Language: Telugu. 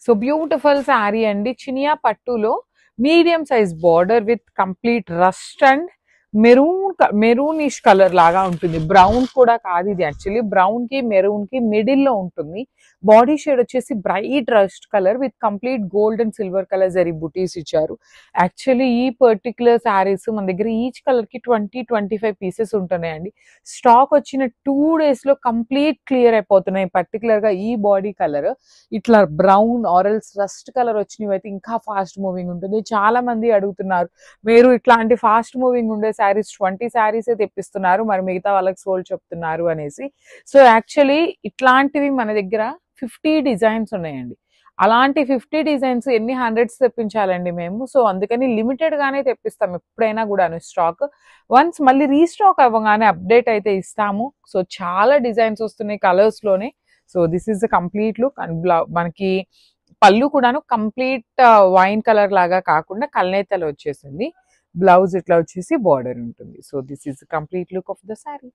సో బ్యూటిఫుల్ శారీ అండి. చినియా పట్టులో medium size border with complete rust and maroonish colour లాగా ఉంటుంది. బ్రౌన్ కూడా కాదు ఇది, యాక్చువల్లీ బ్రౌన్ కి మెరూన్ కి మిడిల్ లో ఉంటుంది. బాడీ షేడ్ వచ్చేసి bright rust colour with complete gold and silver colour zari బుటీస్ ఇచ్చారు. యాక్చువల్లీ ఈ పర్టికులర్ శారీస్ మన దగ్గర ఈచ్ కలర్ కి 20-25 పీసెస్ ఉంటున్నాయండి. స్టాక్ వచ్చిన 2 days లో కంప్లీట్ క్లియర్ అయిపోతున్నాయి. పర్టికులర్ గా ఈ బాడీ కలర్ ఇట్లా బ్రౌన్ ఆరల్స్ రస్ట్ కలర్ వచ్చినవి అయితే ఇంకా ఫాస్ట్ మూవింగ్ ఉంటుంది. చాలా మంది అడుగుతున్నారు, మీరు ఇట్లాంటి ఫాస్ట్ మూవింగ్ ఉండే శారీస్ 20 శారీసే తెప్పిస్తున్నారు, మరి మిగతా వాళ్ళకి సోల్డ్ చెప్తున్నారు అనేసి. సో యాక్చువల్లీ ఇట్లాంటివి మన దగ్గర 50 డిజైన్స్ ఉన్నాయండి. అలాంటి 50 డిజైన్స్ ఎన్ని హండ్రెడ్స్ తెప్పించాలండి మేము. సో అందుకని లిమిటెడ్ గానే తెప్పిస్తాం ఎప్పుడైనా కూడాను స్టాక్. వన్స్ మళ్ళీ రీస్టాక్ అవ్వగానే అప్డేట్ అయితే ఇస్తాము. సో చాలా డిజైన్స్ వస్తున్నాయి కలర్స్ లోనే. So this is the complete look. And మనకి పళ్ళు కూడాను కంప్లీట్ వైన్ కలర్ లాగా కాకుండా కల్నేతలు వచ్చేసింది. బ్లౌజ్ ఇట్లా వచ్చేసి బార్డర్ ఉంటుంది. So this is complete look of the sari.